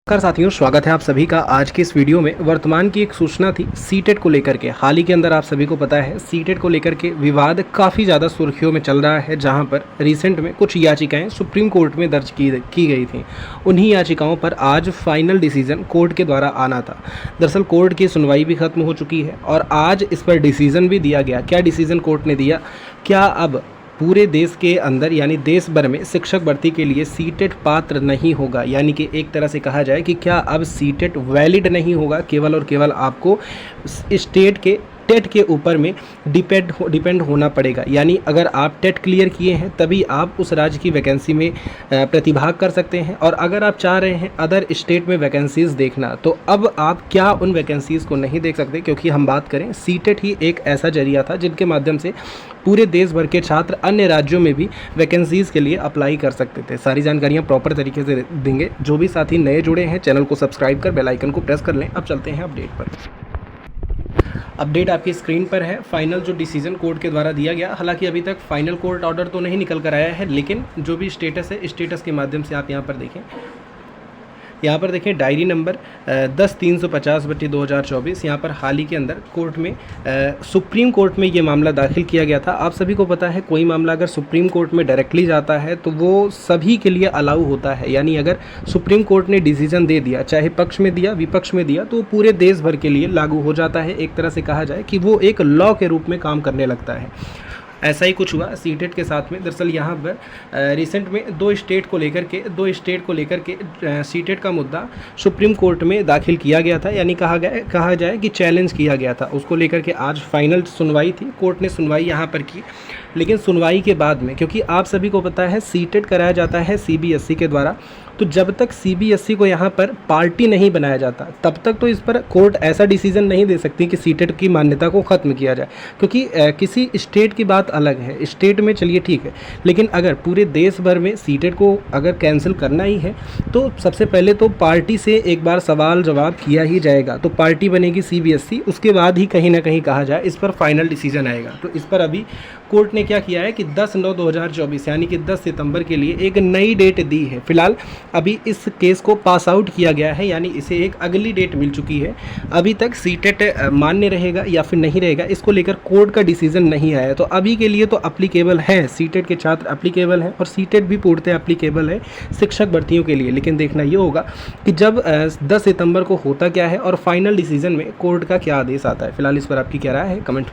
नमस्कार साथियों, स्वागत है आप सभी का आज के इस वीडियो में। वर्तमान की एक सूचना थी सीटेट को लेकर के। हाल ही के अंदर आप सभी को पता है सीटेट को लेकर के विवाद काफ़ी ज़्यादा सुर्खियों में चल रहा है, जहां पर रिसेंट में कुछ याचिकाएं सुप्रीम कोर्ट में दर्ज की गई थी। उन्हीं याचिकाओं पर आज फाइनल डिसीजन कोर्ट के द्वारा आना था। दरअसल कोर्ट की सुनवाई भी खत्म हो चुकी है और आज इस पर डिसीजन भी दिया गया। क्या डिसीजन कोर्ट ने दिया? क्या अब पूरे देश के अंदर यानी देश भर में शिक्षक भर्ती के लिए सीटेट पात्र नहीं होगा, यानी कि एक तरह से कहा जाए कि क्या अब सीटेट वैलिड नहीं होगा, केवल और केवल आपको स्टेट के टेट के ऊपर में डिपेंड होना पड़ेगा। यानी अगर आप टेट क्लियर किए हैं तभी आप उस राज्य की वैकेंसी में प्रतिभाग कर सकते हैं, और अगर आप चाह रहे हैं अदर स्टेट में वैकेंसीज़ देखना तो अब आप क्या उन वैकेंसीज़ को नहीं देख सकते, क्योंकि हम बात करें सीटेट ही एक ऐसा जरिया था जिनके माध्यम से पूरे देश भर के छात्र अन्य राज्यों में भी वैकेंसीज़ के लिए अप्लाई कर सकते थे। सारी जानकारियाँ प्रॉपर तरीके से देंगे। जो भी साथी नए जुड़े हैं चैनल को सब्सक्राइब कर बेल आइकन को प्रेस कर लें। अब चलते हैं अपडेट पर। अपडेट आपकी स्क्रीन पर है। फाइनल जो डिसीजन कोर्ट के द्वारा दिया गया, हालांकि अभी तक फाइनल कोर्ट ऑर्डर तो नहीं निकल कर आया है, लेकिन जो भी स्टेटस है स्टेटस के माध्यम से आप यहाँ पर देखें। यहाँ पर देखें डायरी नंबर 10/350/2024। यहाँ पर हाल ही के अंदर कोर्ट में सुप्रीम कोर्ट में ये मामला दाखिल किया गया था। आप सभी को पता है कोई मामला अगर सुप्रीम कोर्ट में डायरेक्टली जाता है तो वो सभी के लिए अलाउ होता है। यानी अगर सुप्रीम कोर्ट ने डिसीजन दे दिया, चाहे पक्ष में दिया विपक्ष में दिया, तो पूरे देश भर के लिए लागू हो जाता है। एक तरह से कहा जाए कि वो एक लॉ के रूप में काम करने लगता है। ऐसा ही कुछ हुआ सीटेट के साथ में। दरअसल यहाँ पर रिसेंट में दो स्टेट को लेकर के सीटेट का मुद्दा सुप्रीम कोर्ट में दाखिल किया गया था। यानी कहा जाए कि चैलेंज किया गया था। उसको लेकर के आज फाइनल सुनवाई थी। कोर्ट ने सुनवाई यहाँ पर की, लेकिन सुनवाई के बाद में, क्योंकि आप सभी को पता है सीटेट कराया जाता है सीबीएसई के द्वारा, तो जब तक सीबीएसई को यहाँ पर पार्टी नहीं बनाया जाता तब तक तो इस पर कोर्ट ऐसा डिसीजन नहीं दे सकती कि सीटेट की मान्यता को ख़त्म किया जाए, क्योंकि किसी स्टेट की बात अलग है। स्टेट में चलिए ठीक है, लेकिन अगर पूरे देश भर में सीटेट को अगर कैंसिल करना ही है तो सबसे पहले तो पार्टी से एक बार सवाल जवाब किया ही जाएगा। तो पार्टी बनेगी सीबीएसई, उसके बाद ही कहीं ना कहीं कहा जाए इस पर फाइनल डिसीजन आएगा। तो इस पर अभी कोर्ट ने क्या किया है कि 10/9/2024 यानी कि 10 सितंबर के लिए एक नई डेट दी है। फिलहाल अभी इस केस को पास आउट किया गया है, यानी इसे एक अगली डेट मिल चुकी है। अभी तक सीटेट मान्य रहेगा या फिर नहीं रहेगा, इसको लेकर कोर्ट का डिसीजन नहीं आया। तो अभी के लिए तो अप्लीकेबल है, सीटेट के छात्र अप्लीकेबल हैं और सीटेट भी पूर्णतः अप्लीकेबल है शिक्षक भर्तियों के लिए। लेकिन देखना ये होगा कि जब 10 सितंबर को होता क्या है और फाइनल डिसीजन में कोर्ट का क्या आदेश आता है। फिलहाल इस पर आपकी क्या राय है, कमेंट में